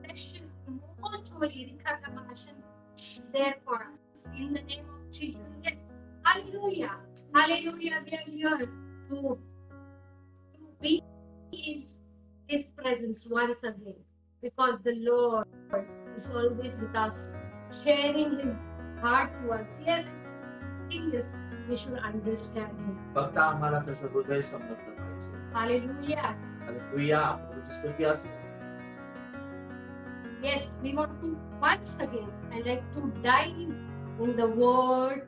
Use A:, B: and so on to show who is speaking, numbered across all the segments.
A: precious, most holy is there for us. In the name of Jesus. Yes. Hallelujah. Hallelujah. We are here to be in His presence once again. Because the Lord is always with us, sharing His heart to us. Yes, in this we should understand Him.
B: फक्त आम्हाला त्याचं हृदय समजलं पाहिजे.
A: Hallelujah.
B: Hallelujah. प्रभूची स्तुती असो.
A: Yes, we want to once again, I like to dive in the word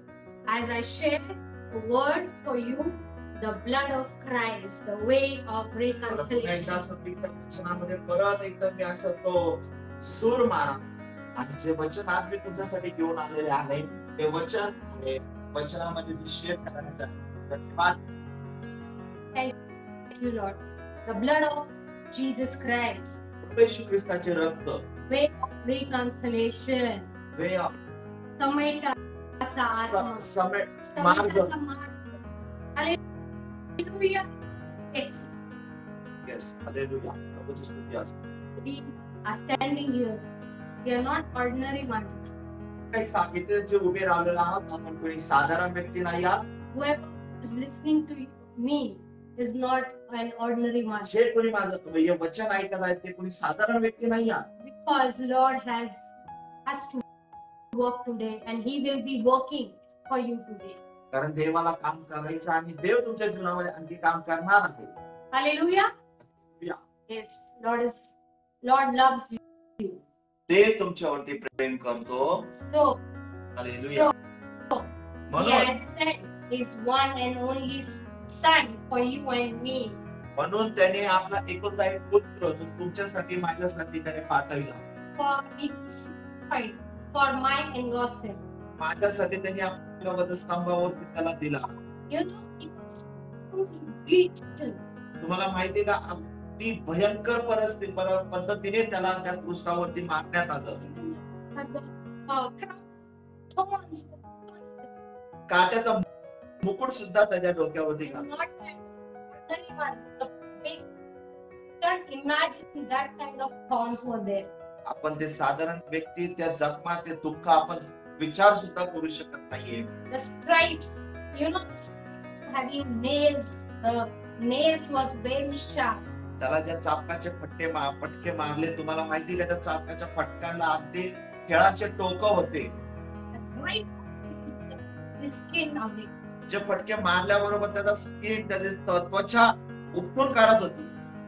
A: as I share the word for you, the blood of Christ, the way of reconciliation.
B: वचनामध्ये परत एकदा मी असं तो सूर मारा आणि जे वचन आज मी तुमच्यासाठी घेऊन आलेले आहे ते वचन आहे वचनामध्ये मी शेअर करायचं आहे. धन्यवाद.
A: Thank you, Lord. The blood of Jesus Christ.
B: येशू ख्रिस्ताचे रक्त.
A: Way of reconciliation.
B: Way of
A: समेटाचा आत्मा.
B: मार्ग.
A: Hallelujah. Yes.
B: Yes. Hallelujah. प्रभूची स्तुती असो.
A: We are standing here. We are not ordinary ones.
B: काही सांगितले जे उभे राहिलेले आहात आपण कोणी साधारण व्यक्ती नाही आहात.
A: Whoever is listening to me is not an ordinary one.
B: जे कोणी माझं हे वचन ऐकत आहेत ते कोणी साधारण व्यक्ती नाही आहात.
A: Because Lord has to work today and He will be working for you today.
B: कारण देवाला काम करायचं आणि देव तुमच्या जीवनामध्ये आणखी काम करणार आहे.
A: Hallelujah. Yes, Lord loves you.
B: ते तुमच्यावरती प्रेम करतो.
A: So,
B: Hallelujah.
A: He has sent His one and only Son for you and me.
B: म्हणून त्याने आपला एकुलता एक पुत्र जो तुमच्यासाठी माझ्यासाठी त्याने पाठवला.
A: For my and God's sake.
B: माझ्यासाठी त्याने आपल्या वधस्तंभावरती त्याला दिला.
A: You know, it was beaten.
B: तुम्हाला माहिती का अगदी भयंकर पद्धतीने त्याला त्या क्रूसावरती मारण्यात आलं. काट्याचा मुकुट सुद्धा त्याच्या डोक्यावरती घातला.
A: Imagine that kind of thorns were there.
B: आपण ते साधारण व्यक्ती त्या जखमा ते दुःख आपण विचार सुद्धा करू शकत नाहीये.
A: The stripes, you know, having nails, the nails was very sharp.
B: त्याला त्या चापकाचे फटके मारले. तुम्हाला माहिती का त्या चापकाच्या फटक्यांना अगदी खेळाचे टोक होते. जे फटके मारल्याबरोबर त्याचा स्किन त्याची त्वचा उपटून काढत होती.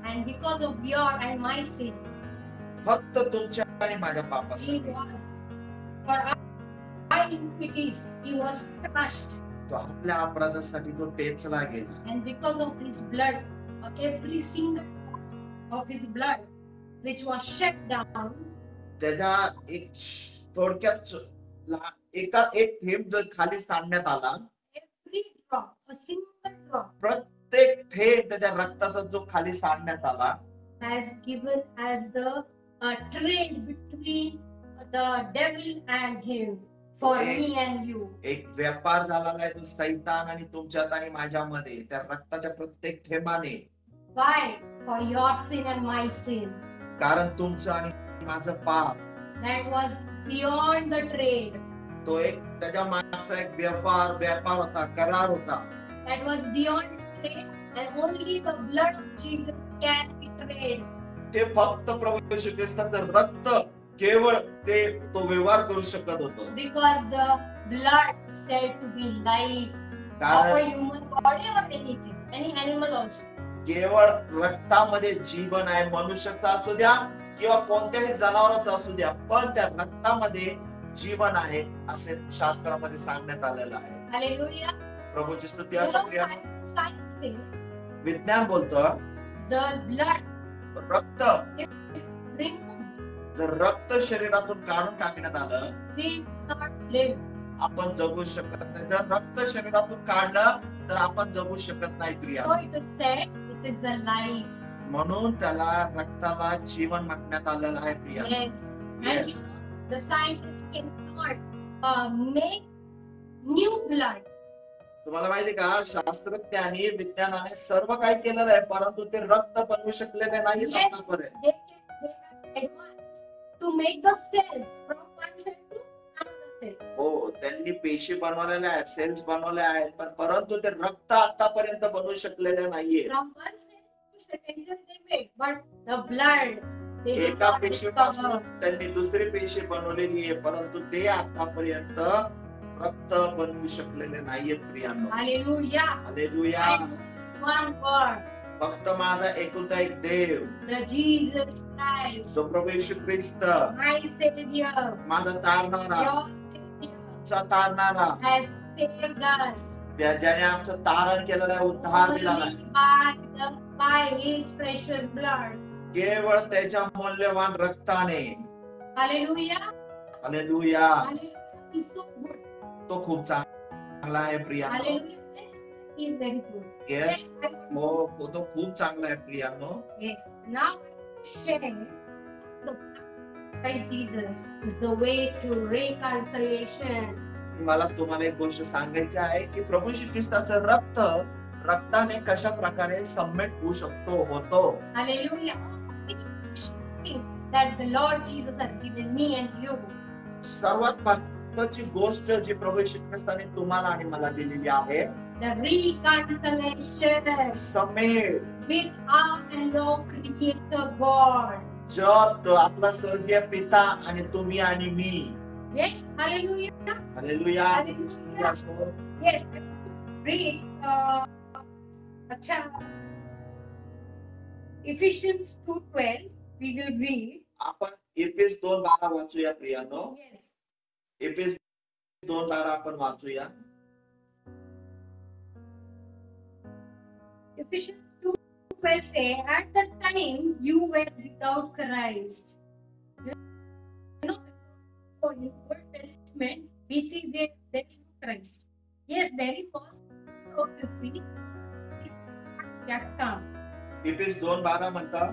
A: And because of your and my sin,
B: फक्त तुमच्या आणि माझ्या पापासाठी
A: for our iniquities he was crushed.
B: तो आपल्या अपराधासाठी तो टेचला गेला.
A: And because of his blood, every single of his blood which was shed down,
B: त्याच्या एक थोडक्यात एक थेंब जर खाली सांडण्यात आला,
A: every drop, a single drop,
B: प्रत्येक थेंब त्याच्या रक्ताचा जो खाली सांडण्यात आला,
A: has given as the trade between the devil and him for me and you.
B: एक व्यापार झालेला आहे तो सैतान आणि तुमच्यात आणि माझ्यामध्ये त्या रक्ताच्या प्रत्येक थेंबाने.
A: Why? For your sin and my sin.
B: कारण तुमचं आणि माझं पाप.
A: That was beyond the trade.
B: तो एक त्याच्या मागचा एक व्यापार होता, करार होता.
A: That was beyond trade and only the blood of Jesus can be traded.
B: ते फक्त प्रभू येशू ख्रिस्ताचं रक्त केवळ तो व्यवहार करू शकत होतं.
A: Because the blood said to be life of a human body or anything, any animal also.
B: केवळ रक्तामध्ये जीवन आहे, मनुष्याचा असू द्या किंवा कोणत्याही जनावराचा असू द्या, पण त्या रक्तामध्ये जीवन आहे असे शास्त्रामध्ये सांगण्यात आलेलं आहे.
A: Hallelujah.
B: प्रभूची स्तुती असो.
A: Science says
B: विज्ञान बोलतं
A: the blood,
B: रक्त जर रक्त शरीरातून काढून टाकण्यात आलं,
A: we cannot live.
B: आपण जगू शकत नाही. जर रक्त शरीरातून काढलं तर आपण जगू शकत नाही Priya.
A: So it is said it is a life.
B: म्हणून त्याला रक्ताला जीवन म्हणण्यात आलेलं आहे Priya.
A: Yes. The scientists cannot make new blood.
B: तुम्हाला माहिती का, शास्त्रज्ञांनी विज्ञानाने सर्व काही केलेलं आहे, परंतु ते रक्त बनवू शकलेले नाहीत
A: Yes,
B: आतापर्यंत.
A: they have advanced to make the cells from one cell to another cell.
B: हो, त्यांनी पेशी बनवलेल्या आहेत, सेल्स बनवल्या आहेत, पण परंतु ते रक्त आतापर्यंत बनवू शकलेले नाहीये.
A: From one cell to second cell they made, but the blood they did
B: एका
A: not
B: पेशीपासून
A: discover.
B: त्यांनी दुसरी पेशी बनवलेली आहे, परंतु ते आतापर्यंत रक्त बनवू शकलेले नाहीयेत प्रियांनो.
A: Hallelujah.
B: Hallelujah.
A: I know one God,
B: फक्त माझा एकुलता एक देव,
A: the Jesus Christ,
B: जो प्रभू येशू ख्रिस्त,
A: my Savior,
B: माझा तारणारा,
A: your Savior,
B: आमचा तारणारा,
A: has saved us.
B: ज्याने आमचं तारण केलेलं आहे, उद्धार दिलेला आहे.
A: Only by His precious blood.
B: केवळ त्याच्या मौल्यवान रक्ताने.
A: Hallelujah.
B: Hallelujah.
A: Hallelujah. He's so good.
B: तो खूप चांगला आहे प्रियांनो.
A: Hallelujah. Yes, He is very good.
B: Yes,
A: Yes, I want to-
B: हो, तो खूप चांगला आहे प्रियांनो.
A: Yes. Now I want to share the Christ Jesus is the way to reconciliation.
B: मला तुम्हाला एक गोष्ट सांगायची आहे की प्रभू श्री ख्रिस्ताचं रक्ताने कशा प्रकारे सबमिट होऊ होतो.
A: Hallelujah. That the Lord Jesus has given me and you.
B: सर्वात महत्त्वाची गोष्ट जी प्रभू श्री ख्रिस्ताने तुम्हाला आणि मला दिलेली आहे,
A: The reconciliation
B: समेट,
A: with our and Lord Creator God.
B: जो आपला स्वर्गीय पिता आणि तुम्ही आणि मी.
A: Yes, hallelujah.
B: Hallelujah.
A: Hallelujah. Yes, read Ephesians 2:12. We will read.
B: आपण एफेस 2:12 वाचूया प्रियांनो.
A: Yes.
B: एफेस 2:12 आपण वाचूया.
A: Ephesians 2:12 say, at the time you were without Christ. You know, in the Old Testament, we see there is no Christ. Yes, very first prophecy is yet come.
B: एफेस 2:12 म्हणता,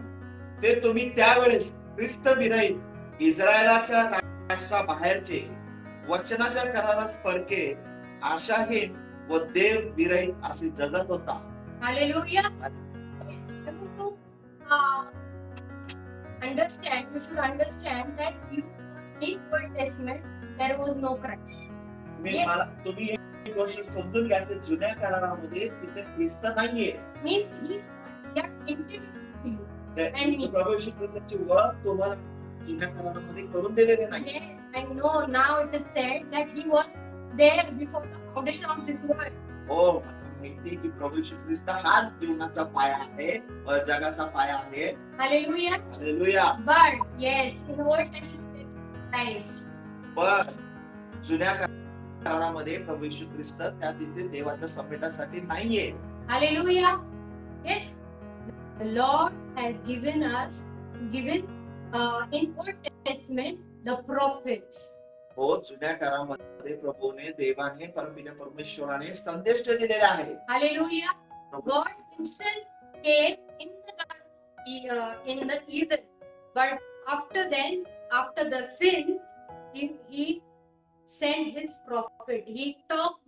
B: ते तुम्ही त्यावेळेस ख्रिस्त विरहित इस्रायलाच्या राष्ट्राबाहेरचे, वचनाच्या करारास परके, आशाहीन व देव विरहित असे जगत होता.
A: Hallelujah. Yes, I want to understand. You should understand that in Old Testament there was no Christ.
B: तुम्ही एक गोष्ट समजून घ्या की जुन्या करारामध्ये तिथे ख्रिस्त नाहीये.
A: Means he got introduced to you.
B: प्रभू येशू ख्रिस्ताची ओळख तुम्हाला जुन्या करारामध्ये करून दिलेली नाही.
A: Yes, I know. Now it is said that he was there before the foundation of this world.
B: हो, मला माहिती की प्रभू येशू ख्रिस्त हाच जीवनाचा पाया आहे, जगाचा पाया आहे.
A: Hallelujah.
B: Hallelujah.
A: But yes, in Old Testament Christ.
B: पण जुन्या करारामध्ये प्रभू येशू ख्रिस्त त्या तिथे देवाच्या समेटासाठी नाहीये.
A: Hallelujah. Yes, the Lord has given in Old Testament the prophets.
B: हो, जुन्या काळामध्ये प्रभूने, देवाने, परमेश्वराने संदेश दिलेले आहे.
A: Hallelujah. God himself came in the Eden, but after the sin, he sent his prophet. He talked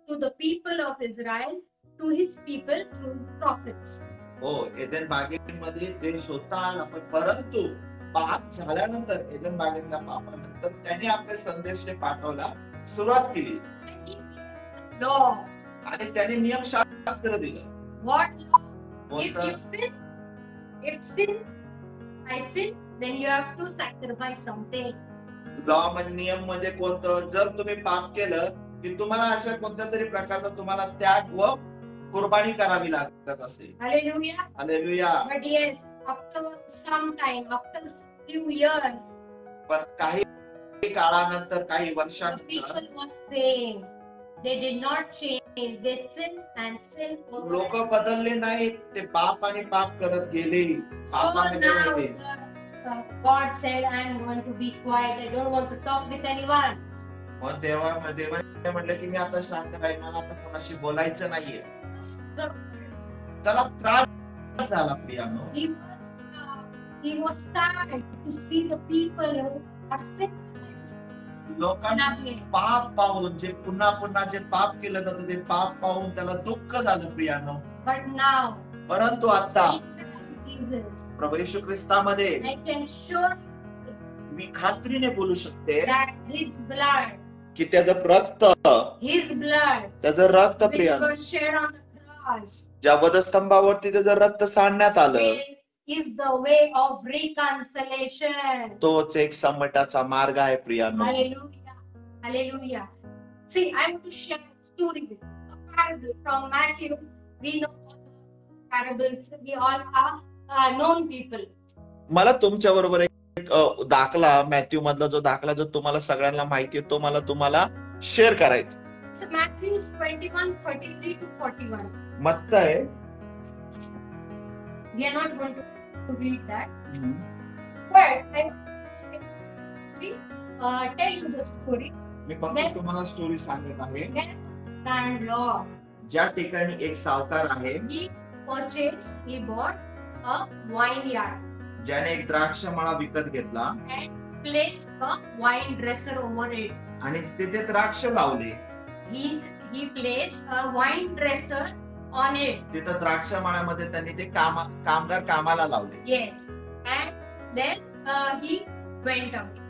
A: to the people of Israel, to his people through prophets.
B: हो, एदेन बागेमध्ये देश होता आला, पण परंतु पाप झाल्यानंतर, एदेन बागेतल्या पापानंतर त्यांनी आपले संदेश पाठवला सुरुवात केली.
A: And he gave the law.
B: आणि त्यांनी नियमशास्त्र दिलं.
A: What law? If
B: कोणतं?
A: I sin, then you have to sacrifice something.
B: Law म्हणजे नियम म्हणजे कोणतं? जर तुम्ही पाप केलं की तुम्हाला अशा कोणत्या तरी प्रकारचा तुम्हाला त्याग व कुर्बानी करावी लागत असेल.
A: Hallelujah.
B: Hallelujah.
A: But yes, after some time, after few years,
B: पण काही काळानंतर, काही
A: the
B: वर्षानंतर
A: people were same. They did not change. They sin and sin over.
B: लोक बदलले नाहीत, ते पाप आणि पाप करत गेले.
A: So
B: पापामध्ये
A: now
B: राहिले.
A: God said, I'm going to be quiet. I don't want to talk with anyone.
B: मग देवाने म्हटलं की मी आता शांत राहील, मला आता कोणाशी बोलायचं नाहीये. त्याला त्रास झाला प्रियांनो.
A: He was sad to see the people who are sick.
B: लोकांचे पाप पाहून, जे पुन्हा पुन्हा जे पाप केलं जातं ते पाप पाहून त्याला दुःख झालं प्रियानो.
A: But now,
B: परंतु आता
A: in Christ Jesus,
B: Prabhu Yeshu ख्रिस्तामध्ये
A: I can surely
B: मी खात्रीने बोलू शकते
A: say that His blood,
B: की त्याचं रक्त,
A: His blood,
B: त्याचं रक्त
A: which
B: प्रियानो,
A: was shed on the cross,
B: ज्या वधस्तंभावरती त्याचं रक्त सांडण्यात आलं,
A: is the way of reconciliation.
B: तोच एक संमटाचा मार्ग आहे प्रियानो.
A: Hallelujah. Hallelujah. See, I want to share a story with you. A parable from Matthew. We know all the parables. We all are known people.
B: मला तुमच्या बरोबर एक दाखला, मॅथ्यू मधला जो दाखला जो तुम्हाला सगळ्यांना माहिती आहे तो मला तुम्हाला शेअर करायचा.
A: So Matthew 21:33 to 41.
B: मत्तय,
A: We are not going to read that. But I will tell you the story.
B: मी फक्त तुम्हाला स्टोरी सांगत आहे.
A: There was a landlord.
B: ज्या ठिकाणी एक सावकार आहे,
A: He bought a vineyard
B: ज्याने एक द्राक्षमळा विकत घेतला
A: and placed a wine dresser over it.
B: आणि तिथे द्राक्ष लावले.
A: He placed a wine dresser on it.
B: तिथं द्राक्षमळ्यामध्ये त्यांनी ते कामगार कामाला लावले.
A: Yes. And then he went away.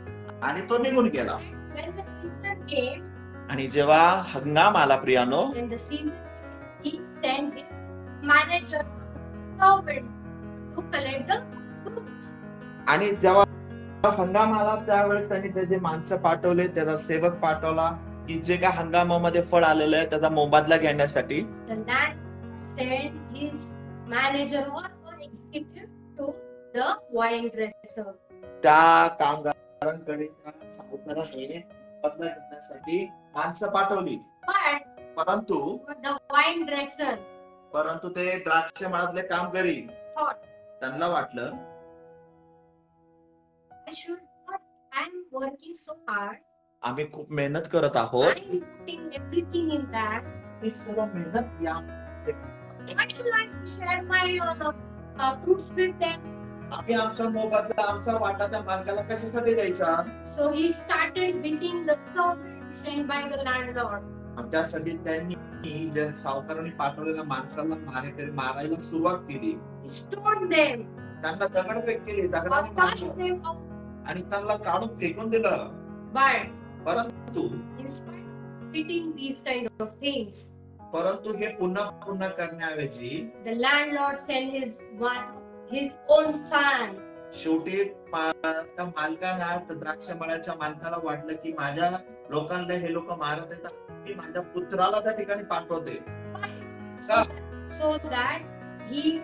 B: आणि तो निघून गेला.
A: When the season came,
B: आणि जेव्हा हंगाम आला प्रियानो,
A: when the season came, he sent his manager, servant, to collect the fruits.
B: आणि जेव्हा हंगाम आला त्यावेळेस त्यांनी त्याचे माणसं पाठवले, त्याचा सेवक पाठवला की जे काय हंगामामध्ये फळ आलेलं आहे त्याचा मोबदला घेण्यासाठी.
A: The land sent his manager or executive to the wine dresser.
B: त्या कामगारांकडे त्या सावकाराने बदला घेण्यासाठी माणसं पाठवली.
A: But the wine dresser,
B: परंतु ते द्राक्षमळ्यातले कामगारी
A: thought,
B: त्यांना वाटलं,
A: I'm working so hard.
B: आम्ही खूप मेहनत करत आहोत.
A: I'm putting everything in that.
B: हे सर्व मेहनत या
A: Why should I share my fruits with them?
B: आम्ही आमचा मोबदला, आमचा वाटा त्या मालकाला कशासाठी द्यायचा?
A: So he started beating the servant sent by the landlord.
B: आणि त्यासाठी त्यांनी ज्या सावकारांनी पाठवलेल्या माणसाला मारायला सुरुवात केली.
A: He stoned them.
B: त्यांना दगडफेक केली,
A: Or
B: दगडाने
A: cast
B: मारलं
A: them out.
B: आणि त्यांना काढून फेकून दिलं.
A: But
B: परंतु
A: in spite of beating these kind of things,
B: हे पुन्हा पुन्हा करण्याऐवजी
A: the landlord sent his own son.
B: शेवटी त्या मालकानं, द्राक्षमळ्याच्या मालकाला वाटलं की माझ्या लोकांना हे लोक मारत येतात, मी माझ्या पुत्राला त्या ठिकाणी पाठवते.
A: So that he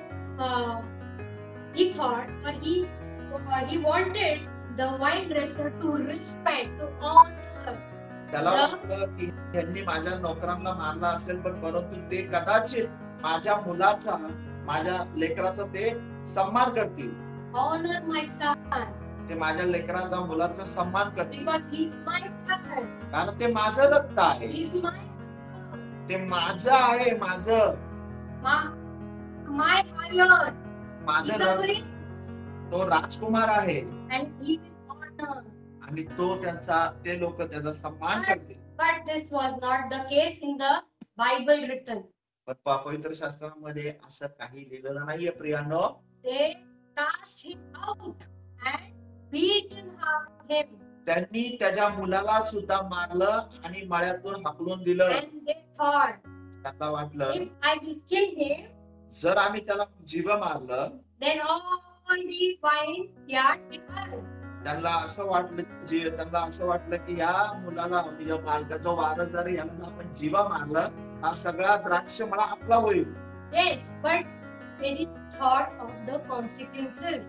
A: thought, or he wanted the wine dresser to respect, to honor.
B: त्याला वाटलं की यांनी माझ्या नोकरांना मारला असेल, पण परंतु ते कदाचित माझ्या मुलाचा, माझ्या लेकराचा ते सन्मान करतील.
A: Honor my son.
B: ते माझ्या लेकराचा, मुलाचा सन्मान करतील.
A: Because he's my blood.
B: कारण ते माझं रक्त आहे.
A: He's my blood.
B: ते माझं आहे, माझं.
A: My iron.
B: माझं
A: He's a
B: रक्त.
A: prince.
B: तो राजकुमार आहे.
A: And he will honor.
B: आणि तो त्यांचा, ते लोक त्याचा सन्मान करतील.
A: But this was not the case in the Bible written.
B: पण पवित्र शास्त्रामध्ये असं काही लिहिलेलं नाहीये प्रियानो.
A: They cast him out and beaten him.
B: त्यांनी त्याच्या मुलाला सुद्धा मारलं आणि मळ्यातून हाकलून दिलं.
A: And they thought,
B: त्यांना वाटलं,
A: if I will kill him,
B: जर आम्ही त्याला जीव मारलं,
A: then all the vineyard will us.
B: त्यांना असं वाटलं की या मुलाला, या मालकाचा वारस जर याला जर आपण जीवा मारलं, हा सगळा द्राक्षमळा आपला होईल.
A: Yes, but they didn't thought of the consequences.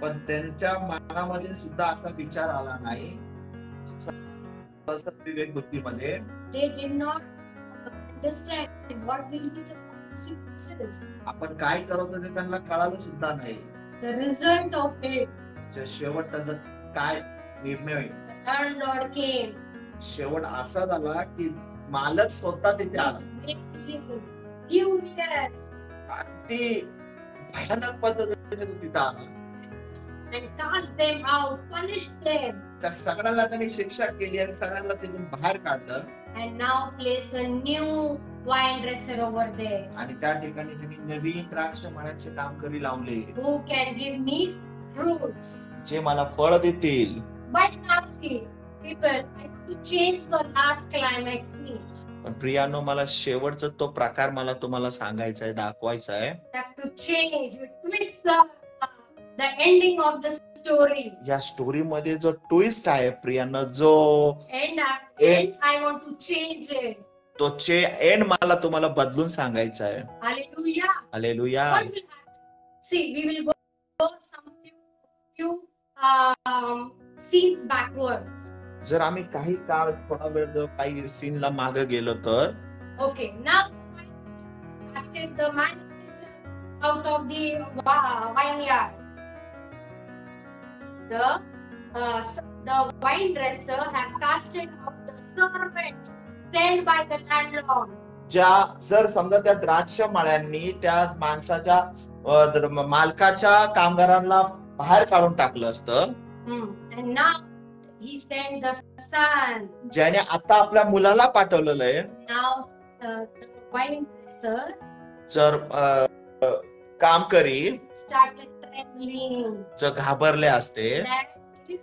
B: पण त्यांच्या मनामध्ये सुद्धा असा विचार आला नाही, विवेक बुद्धीमध्ये.
A: They did not understand what will be the consequences.
B: आपण काय करत होते त्यांना कळालं सुद्धा नाही.
A: The result of it.
B: शेवट त्याचा काय निर्णय होईल.
A: The landlord came.
B: शेवट असा झाला की मालक स्वतः तिथे आला.
A: Furious.
B: अति भयानक पद्धतीने तिथे आला.
A: And cast them out, punished them.
B: त्या सगळ्यांना त्यांनी शिक्षा केली आणि सगळ्यांना तिथून बाहेर काढलं.
A: And now place a new wine dresser over there.
B: आणि त्या ठिकाणी त्यांनी नवीन द्राक्ष मळ्याचे कामकरी लावले,
A: Who can give me fruits?
B: जे मला फळ देतील.
A: But now see, people, I have to change the last climax scene.
B: पण प्रियानो, मला शेवटचा तो प्रकार मला तुम्हाला सांगायचा आहे, दाखवायचा आहे.
A: I have to change, you twist the ending of the story.
B: या स्टोरी मध्ये जो ट्विस्ट आहे प्रियानो, जो
A: And I want to change it.
B: तो एंड मला तुम्हाला बदलून सांगायचा आहे.
A: Hallelujah.
B: Hallelujah.
A: What will happen? See, we will go some few scenes backward.
B: जर आम्ही काही काळ थोडा वेळ जर काही सीनला मागे गेलो तर,
A: Okay, now casted the man out of the vineyard. The wine dresser have casted out the servants sent by the landlord.
B: जर समजा त्या द्राक्ष मळ्यांनी त्या माणसाच्या मालकाच्या कामगारांना बाहेर काढून टाकलं असतं,
A: And now he sent the son.
B: ज्याने आता आपल्या मुलाला पाठवलेलं आहे.
A: Now the wine dresser
B: जर कामकरी
A: started trembling.
B: जर घाबरले असते,
A: That if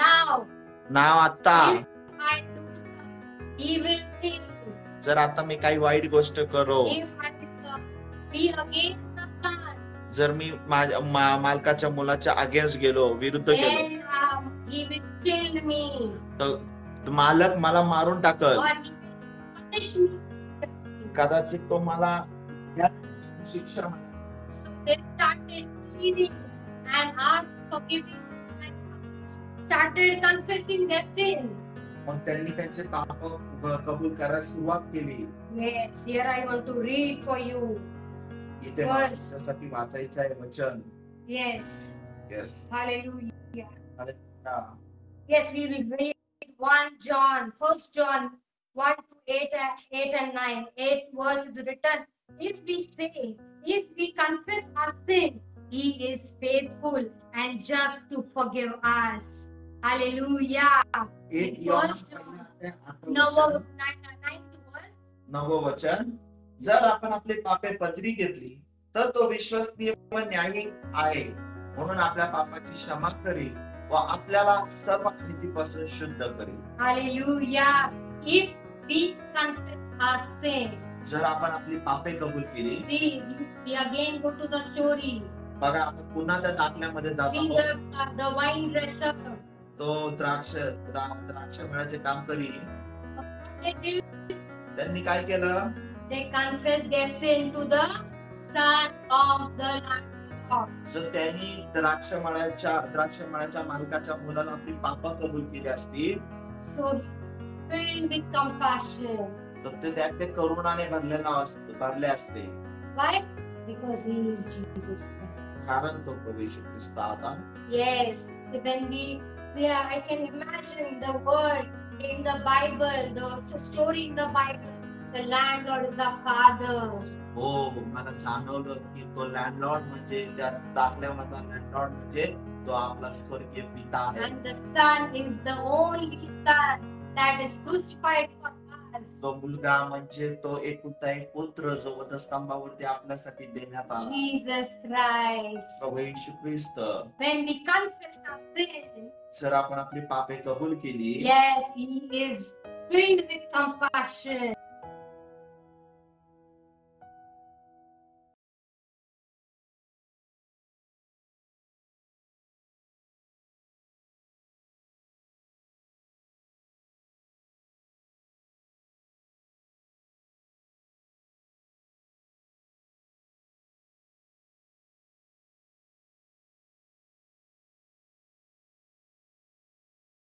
A: now
B: नाव आता
A: if I do some evil things,
B: जर आता मी काही वाईट गोष्ट करो,
A: if I be against the son,
B: जर मी माझ्या मालकाच्या मुलाच्या अगेन्स्ट गेलो, विरुद्ध गेलो,
A: then he will kill me,
B: तर मालक मला मारून टाकल.
A: or he will punish me.
B: कदाचित तो मला शिक्षा.
A: So they started pleading and asked forgiving and started confessing their sin.
B: मग त्यांनी त्यांचे पाप कबूल करायला सुरुवात केली.
A: Yes, here I want to read for you.
B: इथे माझ्यासाठी वाचायचं आहे वचन.
A: Yes.
B: Yes.
A: Hallelujah.
B: Hallelujah.
A: Yes, we will read 1 John 1 to 8 and 9. 8 verse is written, if we confess our sin, he is faithful and just to forgive us. Hallelujah. First John 9th verse.
B: नववं वचन, जर आपण आपली पापे पदरी घेतली तर तो विश्वसनीय व न्यायी आहे, म्हणून आपल्या पापाची क्षमा करेल व आपल्याला सर्व अनितीपासून शुद्ध करेल.
A: Hallelujah. If we confess our sin.
B: जर आपण आपली पापे कबूल केली.
A: See, we again go to the story.
B: बघा, आपण पुन्हा त्या दाखल्यामध्ये जात
A: See
B: आहोत.
A: the wine dresser.
B: तो द्राक्ष मळ्याचे काम करी. त्यांनी काय केलं?
A: They confessed their sin to the son of the landlord.
B: जर त्यांनी द्राक्ष मळ्याच्या मालकाच्या मुलाला आपली पाप कबूल केली असती,
A: So he filled with compassion.
B: तर ते करुणाने भरले असते.
A: Why? Because he is Jesus Christ.
B: कारण तो प्रभू येशू ख्रिस्त होता.
A: Yes, I can imagine the word in the Bible, the story in the Bible. The landlord is our father.
B: हो, मला जाणवलं की तो लँडलॉर्ड म्हणजे त्या दाखल्यामधला लँडलॉर्ड म्हणजे तो आपला स्वर्गीय पिता आहे.
A: And the son is the only son that is crucified for us.
B: तो मुलगा म्हणजे तो एकुलता एक पुत्र जो वधस्तंभावरती आपल्यासाठी देण्यात आला.
A: Jesus Christ.
B: Prabhu Yeshu Christ.
A: When we confess our sin,
B: जर आपण आपली पापे कबूल केली,
A: yes, he is filled with compassion.